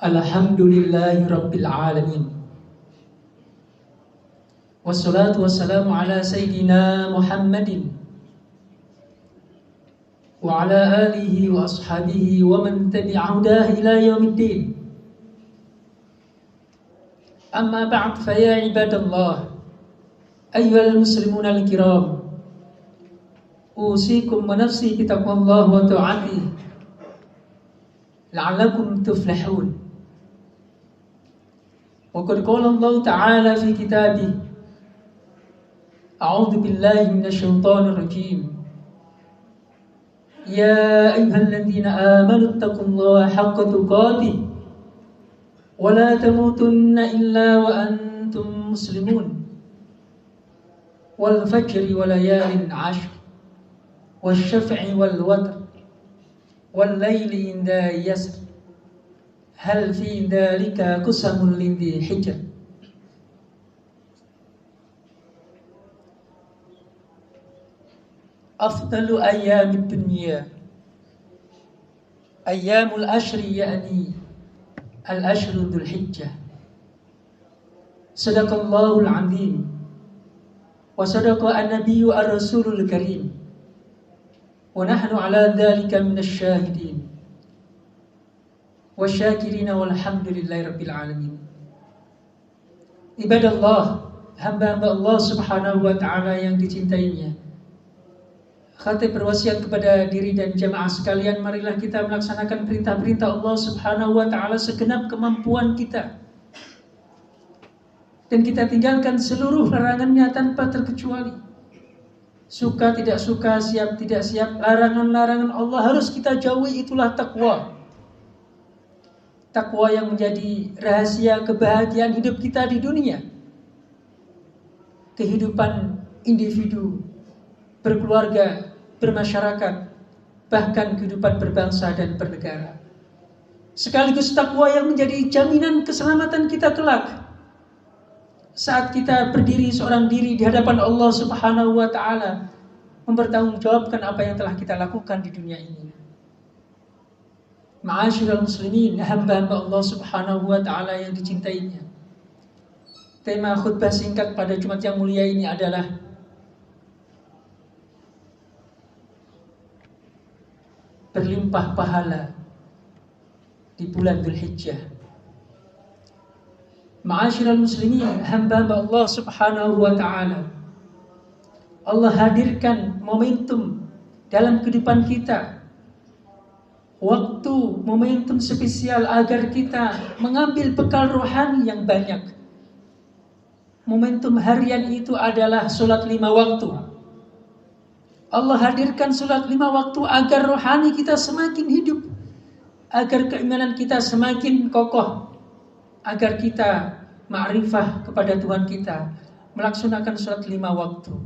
Alhamdulillahi Rabbil Alamin. Wassalatu wassalamu ala Sayyidina Muhammadin wa ala alihi wa ashabihi wa man tabi'ahudah ila yaumiddin. Amma ba'd, faya ibadallah, ayyuhal muslimun al-kiram, usikum wa nafsi bitaqwallah wa ta'ati la'allakum tuflihun. Wa qad qala Allah ta'ala fi kitabih, a'udzu billahi minasyaitonir rajim. Ya ayyuhalladzina amanu taqullaha haqqa tuqatih wa la tamutunna illa wa antum muslimun. Wal fajri wa layalin 'ashr wasyaf'i wal watr wal layli idza yasr hal fi dzalika qasamul lidzi hijr. Afdalu ayyamid dunya ayyamul ashri, yakni al-ashru dzul hijjah. Sadaqallahul azim wa sadaqa an-nabiyyu ar-rasulul karim wa nahnu ala dzalika minasy syahidin wasyakirina walhamdulillahi rabbil alamin. Ibadallah, hamba-hamba Allah subhanahu wa ta'ala yang dicintainya, khatib berwasiat kepada diri dan jamaah sekalian, marilah kita melaksanakan perintah-perintah Allah subhanahu wa ta'ala segenap kemampuan kita, dan kita tinggalkan seluruh larangannya tanpa terkecuali. Suka tidak suka, siap tidak siap, larangan-larangan Allah harus kita jauhi. Itulah takwa. Takwa yang menjadi rahasia kebahagiaan hidup kita di dunia, kehidupan individu, berkeluarga, bermasyarakat, bahkan kehidupan berbangsa dan bernegara. Sekaligus takwa yang menjadi jaminan keselamatan kita kelak saat kita berdiri seorang diri di hadapan Allah subhanahu wa ta'ala, mempertanggungjawabkan apa yang telah kita lakukan di dunia ini. Ma'asyiral muslimin, hamba-hamba Allah subhanahu wa ta'ala yang dicintainya, tema khutbah singkat pada Jumat yang mulia ini adalah berlimpah pahala di bulan Dzulhijjah. Ma'asyiral muslimin, hamba-hamba Allah subhanahu wa ta'ala, Allah hadirkan momentum dalam kehidupan kita, waktu, momentum spesial agar kita mengambil bekal rohani yang banyak. Momentum harian itu adalah sholat 5 waktu. Allah hadirkan sholat 5 waktu agar rohani kita semakin hidup, agar keimanan kita semakin kokoh, agar kita ma'rifah kepada Tuhan kita, melaksanakan sholat 5 waktu.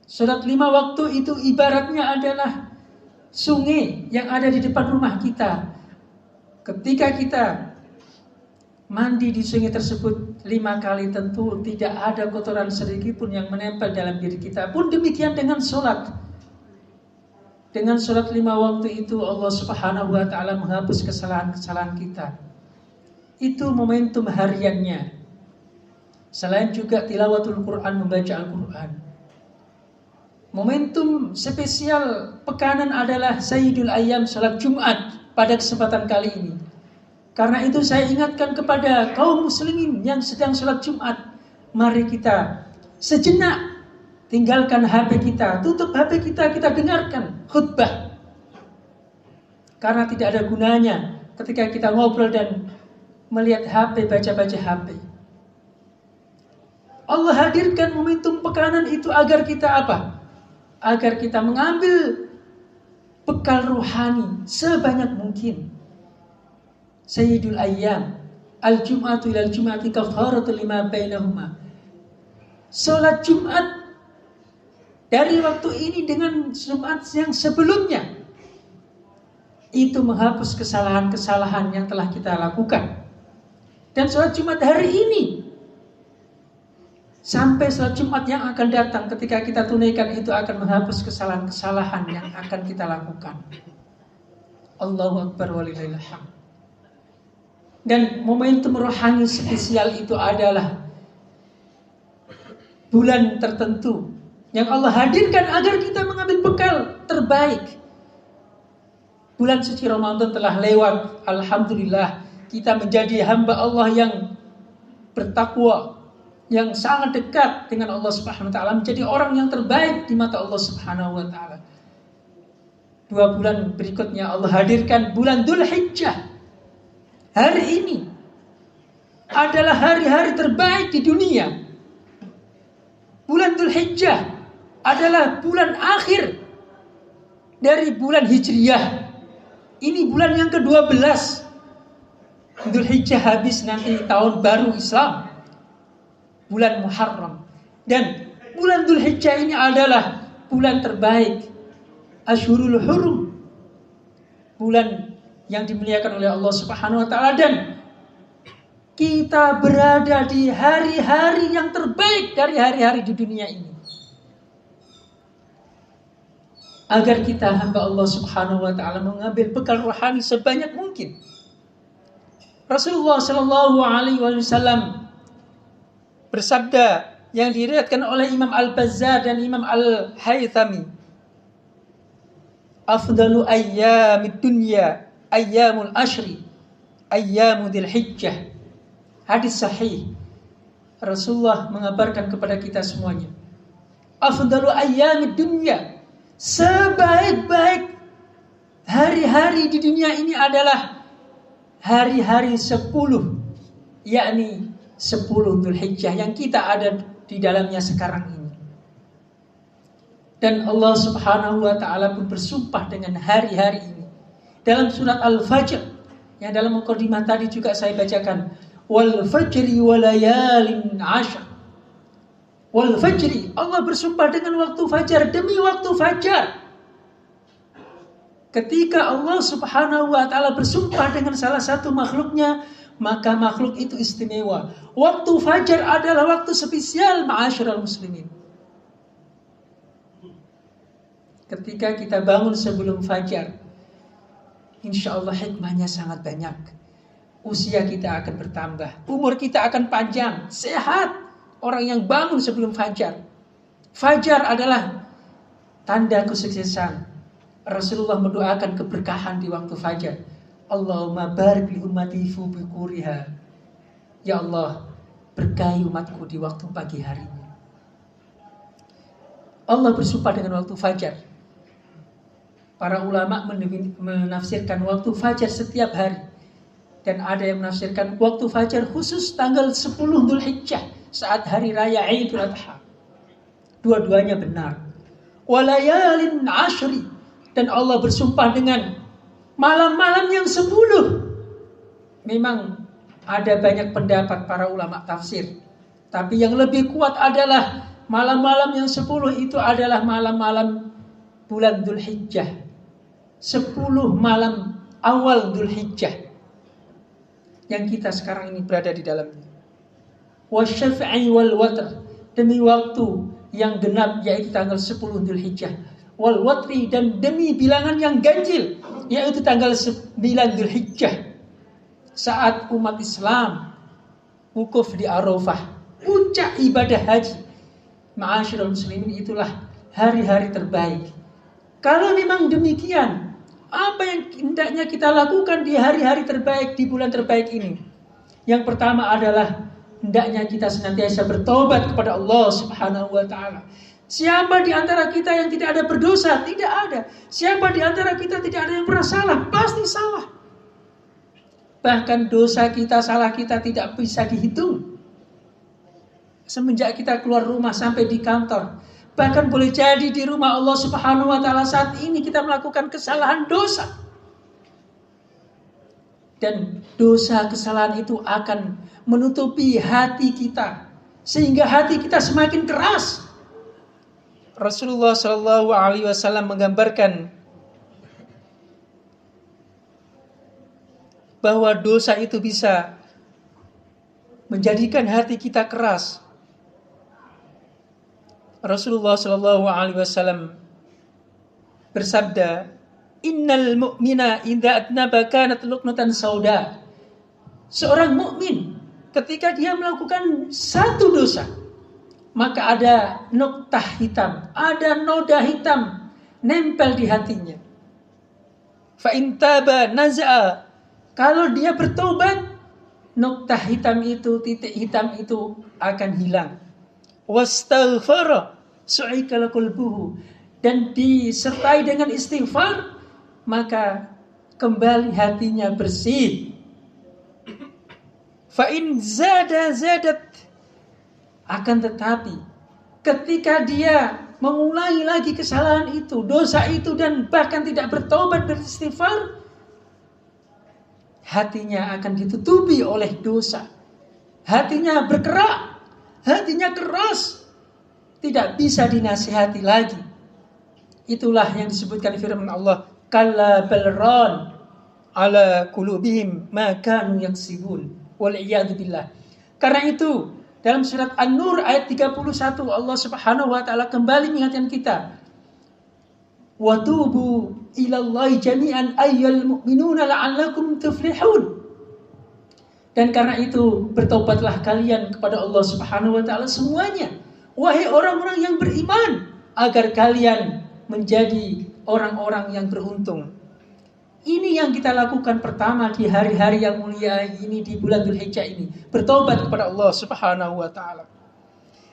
Sholat 5 waktu itu ibaratnya adalah sungai yang ada di depan rumah kita. Ketika kita mandi di sungai tersebut 5 kali, tentu tidak ada kotoran sedikit pun yang menempel dalam diri kita. Pun demikian dengan sholat. Dengan sholat 5 waktu itu Allah subhanahu wa ta'ala menghapus kesalahan-kesalahan kita. Itu momentum hariannya. Selain juga tilawatul Quran, membaca Al-Quran. Momentum spesial pekanan adalah Sayyidul Ayyam, salat Jumat pada kesempatan kali ini. Karena itu saya ingatkan kepada kaum muslimin yang sedang salat Jumat, mari kita sejenak tinggalkan HP kita, tutup HP kita, kita dengarkan khutbah. Karena tidak ada gunanya ketika kita ngobrol dan melihat HP, baca-baca HP. Allah hadirkan momentum pekanan itu agar kita apa? Agar kita mengambil bekal rohani sebanyak mungkin. Sayyidul Ayyam, al-Jum'atu ilal Jum'ati kafaratul lima bainahuma. Salat Jumat dari waktu ini dengan Jumat yang sebelumnya, itu menghapus kesalahan-kesalahan yang telah kita lakukan. Dan salat Jumat hari ini sampai salat Jumat yang akan datang, ketika kita tunaikan itu akan menghapus kesalahan-kesalahan yang akan kita lakukan. Allahu Akbar walillahil hamd. Dan momentum rohani spesial itu adalah bulan tertentu yang Allah hadirkan agar kita mengambil bekal terbaik. Bulan suci Ramadan telah lewat. Alhamdulillah, kita menjadi hamba Allah yang bertakwa, yang sangat dekat dengan Allah Subhanahu wa taala, menjadi orang yang terbaik di mata Allah Subhanahu wa taala. 2 bulan berikutnya Allah hadirkan bulan Dzulhijjah. Hari ini adalah hari-hari terbaik di dunia. Bulan Dzulhijjah adalah bulan akhir dari bulan Hijriyah. Ini bulan yang ke-12. Dzulhijjah habis nanti tahun baru Islam, bulan Muharram. Dan bulan Dzulhijjah ini adalah bulan terbaik, Asyhurul Hurum, bulan yang dimuliakan oleh Allah Subhanahu wa taala. Dan kita berada di hari-hari yang terbaik dari hari-hari di dunia ini. Agar kita hamba Allah Subhanahu wa taala mengambil bekal rohani sebanyak mungkin. Rasulullah sallallahu alaihi wasallam bersabda yang diriwayatkan oleh Imam Al-Bazzar dan Imam Al-Haythami, afdalu ayyamid dunya ayyamul ashri ayyamul Dzulhijjah. Hadis sahih. Rasulullah mengabarkan kepada kita semuanya, afdalu ayyamid dunya, sebaik-baik hari-hari di dunia ini adalah hari-hari 10, yakni 10 Dzulhijjah yang kita ada di dalamnya sekarang ini. Dan Allah Subhanahu wa taala pun bersumpah dengan hari-hari ini dalam surat Al-Fajr, yang dalam mukadimah tadi juga saya bacakan, wal fajri walayalin 'ashr. Wal fajri, Allah bersumpah dengan waktu fajar, demi waktu fajar. Ketika Allah Subhanahu wa taala bersumpah dengan salah satu makhluknya, maka makhluk itu istimewa. Waktu fajar adalah waktu spesial, ma'asyiral muslimin. Ketika kita bangun sebelum fajar, insya Allah hikmahnya sangat banyak. Usia kita akan bertambah, umur kita akan panjang, sehat. Orang yang bangun sebelum fajar. Fajar adalah tanda kesuksesan. Rasulullah mendoakan keberkahan di waktu fajar. Allahumma barik li ummati fi bukuriha. Ya Allah, berkahi umatku di waktu pagi harinya. Allah bersumpah dengan waktu fajar. Para ulama menafsirkan waktu fajar setiap hari. Dan ada yang menafsirkan waktu fajar khusus tanggal 10 Dzulhijjah, saat hari raya Idul Adha. Dua-duanya benar. Walayalin 'ashri, dan Allah bersumpah dengan malam-malam yang 10. Memang ada banyak pendapat para ulama tafsir, tapi yang lebih kuat adalah malam-malam yang 10 itu adalah malam-malam bulan Dzulhijjah. 10 malam awal Dzulhijjah yang kita sekarang ini berada di dalamnya. Wasyafi'i wal watr, demi waktu yang genap yaitu tanggal 10 Dzulhijjah. Wal watri, dan demi bilangan yang ganjil yaitu tanggal 9 Dzulhijjah, saat umat Islam wukuf di Arafah, puncak ibadah haji. Ma'asyiral muslimin, itulah hari-hari terbaik. Kalau memang demikian, apa yang hendaknya kita lakukan di hari-hari terbaik, di bulan terbaik ini? Yang pertama adalah hendaknya kita senantiasa bertobat kepada Allah Subhanahu wa taala. Siapa di antara kita yang tidak ada berdosa? Tidak ada. Siapa di antara kita tidak ada yang pernah salah? Pasti salah. Bahkan dosa kita, salah kita tidak bisa dihitung. Semenjak kita keluar rumah sampai di kantor, bahkan boleh jadi di rumah Allah Subhanahu wa taala saat ini kita melakukan kesalahan dosa. Dan dosa kesalahan itu akan menutupi hati kita, sehingga hati kita semakin keras. Rasulullah Shallallahu Alaihi Wasallam menggambarkan bahwa dosa itu bisa menjadikan hati kita keras. Rasulullah Shallallahu Alaihi Wasallam bersabda, Innal mu'mina idza adnaba kanat luqnatan sauda. Seorang mukmin ketika dia melakukan satu dosa, maka ada noktah hitam, ada noda hitam nempel di hatinya. Fa in taba naza'a, kalau dia bertobat, noktah hitam itu, titik hitam itu akan hilang. Wastaghfara su'ikal qalbuhu, dan disertai dengan istighfar, maka kembali hatinya bersih. Fa in zadat, akan tetapi ketika dia mengulangi lagi kesalahan itu, dosa itu, dan bahkan tidak bertobat beristighfar, hatinya akan ditutupi oleh dosa. Hatinya berkerak, hatinya keras, tidak bisa dinasihati lagi. Itulah yang disebutkan firman Allah, kalla balran ala qulubihim ma kanu yaksibun wal iyad billah. Karena itu dalam surat An-Nur ayat 31 Allah Subhanahu wa taala kembali mengingatkan kita, wa tubu ilallahi jami'an ayyuhal mu'minuna la'allakum tuflihun. Dan karena itu bertobatlah kalian kepada Allah Subhanahu wa taala semuanya, wahai orang-orang yang beriman, agar kalian menjadi orang-orang yang beruntung. Ini yang kita lakukan pertama di hari-hari yang mulia ini, di bulan Dzulhijjah ini, bertobat kepada Allah Subhanahu wa taala.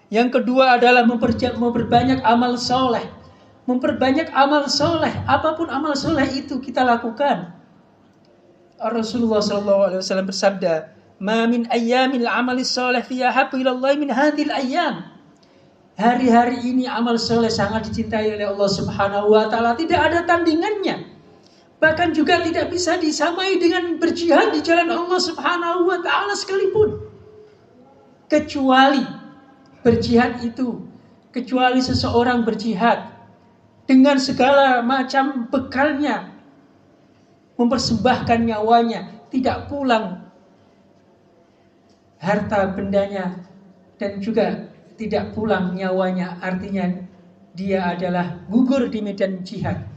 Yang kedua adalah memperbanyak amal soleh. Memperbanyak amal soleh, apapun amal soleh itu kita lakukan. Rasulullah SAW bersabda, "Ma min ayyamil amali soleh fiha habbu ilallahi min hadhil ayyam." Hari-hari ini amal soleh sangat dicintai oleh Allah Subhanahu wa taala, tidak ada tandingannya. Bahkan juga tidak bisa disamai dengan berjihad di jalan Allah Subhanahu wa taala sekalipun. Kecuali berjihad itu, kecuali seseorang berjihad dengan segala macam bekalnya, mempersembahkan nyawanya, tidak pulang harta bendanya, dan juga tidak pulang nyawanya, artinya dia adalah gugur di medan jihad.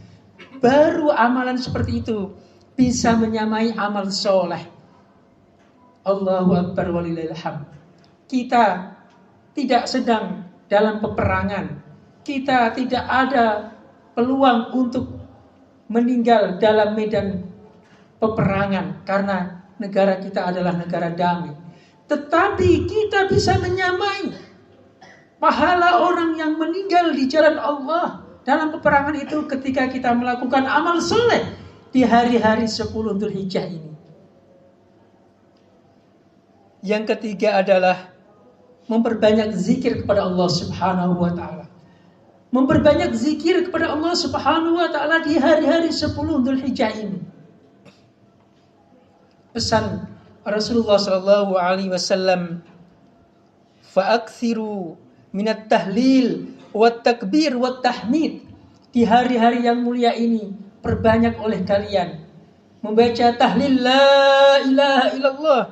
Baru amalan seperti itu bisa menyamai amal soleh. Allahu Akbar walillahil hamd. Kita tidak sedang dalam peperangan, kita tidak ada peluang untuk meninggal dalam medan peperangan karena negara kita adalah negara damai. Tetapi kita bisa menyamai pahala orang yang meninggal di jalan Allah dalam peperangan itu ketika kita melakukan amal soleh di hari-hari 10 Dzulhijjah ini. Yang ketiga adalah memperbanyak zikir kepada Allah Subhanahu wa taala. Memperbanyak zikir kepada Allah Subhanahu wa taala di hari-hari 10 Dzulhijjah ini. Pesan Rasulullah sallallahu alaihi wasallam, fa'akthiru minat tahlil wat takbir wat tahmid. Di hari-hari yang mulia ini perbanyak oleh kalian membaca tahlil la ilaha illallah,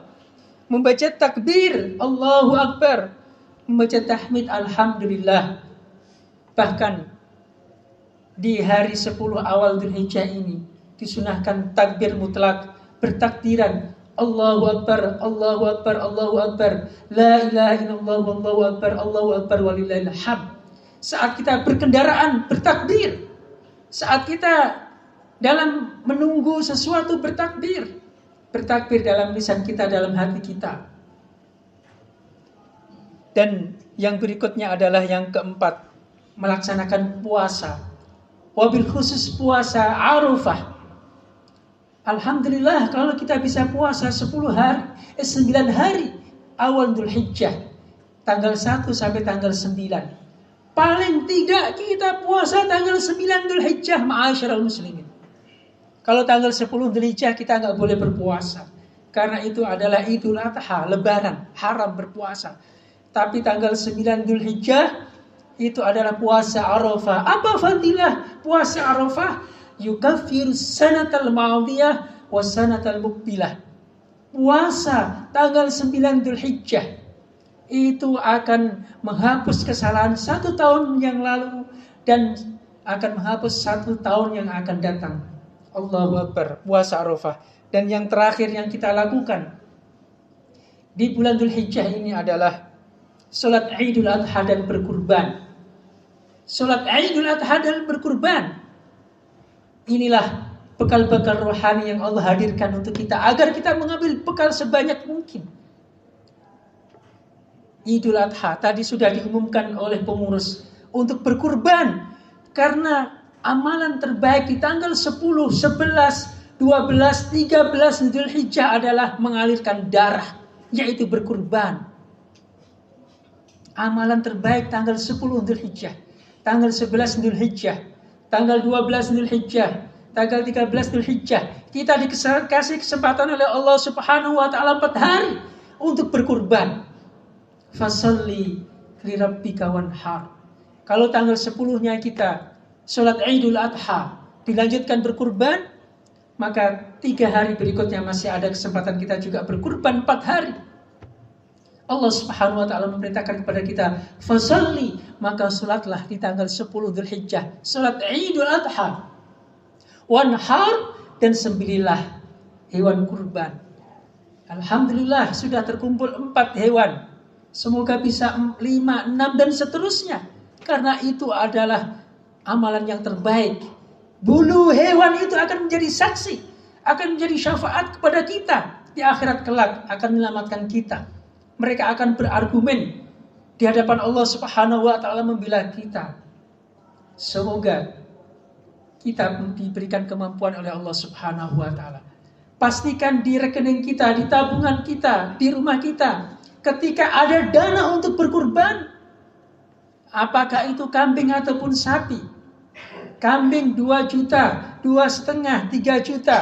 membaca takbir Allahu Akbar, membaca tahmid alhamdulillah. Bahkan di hari 10 awal Dzulhijjah ini disunahkan takbir mutlak, bertakbiran Allahu Akbar, Allahu Akbar, Allahu Akbar, la ilaha illallah, Allahu Akbar, Allahu Akbar walillahil hamd. Saat kita berkendaraan bertakbir, saat kita dalam menunggu sesuatu bertakbir, bertakbir dalam lisan kita, dalam hati kita. Dan yang berikutnya adalah yang keempat, melaksanakan puasa. Wabil khusus puasa Arafah. Alhamdulillah kalau kita bisa puasa 9 hari awal Dzulhijjah, tanggal 1 sampai tanggal 9. Paling tidak kita puasa tanggal 9 Dzulhijjah, ma'asyiral muslimin. Kalau tanggal 10 Dzulhijjah kita nggak boleh berpuasa, karena itu adalah Idul Adha, Lebaran, haram berpuasa. Tapi tanggal 9 Dzulhijjah itu adalah puasa Arafah. Apa fadilah puasa Arafah? Yukaffiru sanatal madiyah wa sanatal muqbilah. Puasa tanggal 9 Dzulhijjah itu akan menghapus kesalahan 1 tahun yang lalu dan akan menghapus 1 tahun yang akan datang. Allahu Akbar, puasa Arafah. Dan yang terakhir yang kita lakukan di bulan Dzulhijjah ini adalah salat Idul Adha dan berkurban. Salat Idul Adha dan berkurban. Inilah bekal-bekal rohani yang Allah hadirkan untuk kita agar kita mengambil bekal sebanyak mungkin. Idul Adha tadi sudah diumumkan oleh pengurus untuk berkurban karena amalan terbaik di tanggal 10, 11, 12, 13 Dzulhijjah adalah mengalirkan darah, yaitu berkurban. Amalan terbaik tanggal 10 Dzulhijjah, tanggal 11 Dzulhijjah, tanggal 12 Dzulhijjah, tanggal 13 Dzulhijjah. Kita dikasih kesempatan oleh Allah Subhanahu wa taala 4 hari untuk berkurban. Fasalli li rabbika wanhar. Kalau tanggal 10-nya kita salat Idul Adha, dilanjutkan berkurban, maka 3 hari berikutnya masih ada kesempatan kita juga berkurban 4 hari. Allah Subhanahu wa taala memerintahkan kepada kita, fasalli, maka salatlah di tanggal 10 Dzulhijjah, salat Idul Adha. Wanhar, dan sembelilah hewan kurban. Alhamdulillah sudah terkumpul 4 hewan. Semoga bisa 5, 6 dan seterusnya. Karena itu adalah amalan yang terbaik. Bulu hewan itu akan menjadi saksi, akan menjadi syafaat kepada kita di akhirat kelak, akan menyelamatkan kita. Mereka akan berargumen di hadapan Allah Subhanahu wa taala membela kita. Semoga kita diberikan kemampuan oleh Allah Subhanahu wa taala. Pastikan di rekening kita, di tabungan kita, di rumah kita, ketika ada dana untuk berkurban, apakah itu kambing ataupun sapi. Kambing 2 juta, 2,5, 3 juta.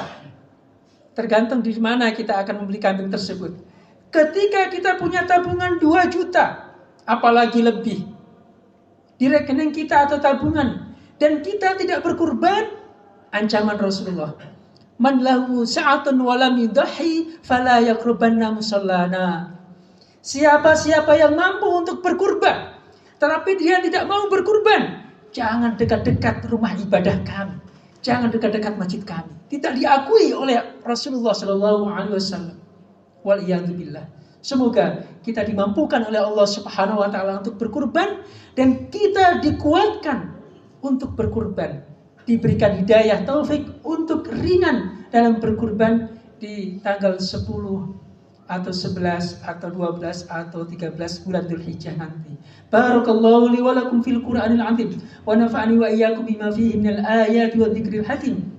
Tergantung di mana kita akan membeli kambing tersebut. Ketika kita punya tabungan 2 juta, apalagi lebih, di rekening kita atau tabungan, dan kita tidak berkurban, ancaman Rasulullah, man lahu sa'atun wa lam yudhi fala yaqrubanna musallana. Siapa-siapa yang mampu untuk berkurban, tetapi dia tidak mau berkurban, jangan dekat-dekat rumah ibadah kami, jangan dekat-dekat masjid kami. Tidak diakui oleh Rasulullah Sallallahu Alaihi Wasallam. Waliyadzubillah. Semoga kita dimampukan oleh Allah Subhanahu Wa Taala untuk berkurban, dan kita dikuatkan untuk berkurban, diberikan hidayah taufik untuk ringan dalam berkurban di tanggal 10 atau 11 atau 12 atau 13 bulan Dzulhijjah nanti. Barakallahu li wa lakum fil Qur'anil 'azim wa nafa'ani wa iyyakum bima fihi minal ayati wa dzikril hakim.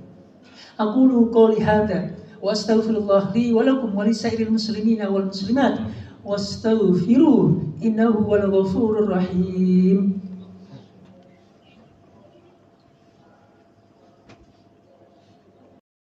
Aqulu qouli hadza wa astaghfirullah li wa lakum wa lisairil muslimina wal muslimat wastaghfiruhu innahu wal ghafurur rahim.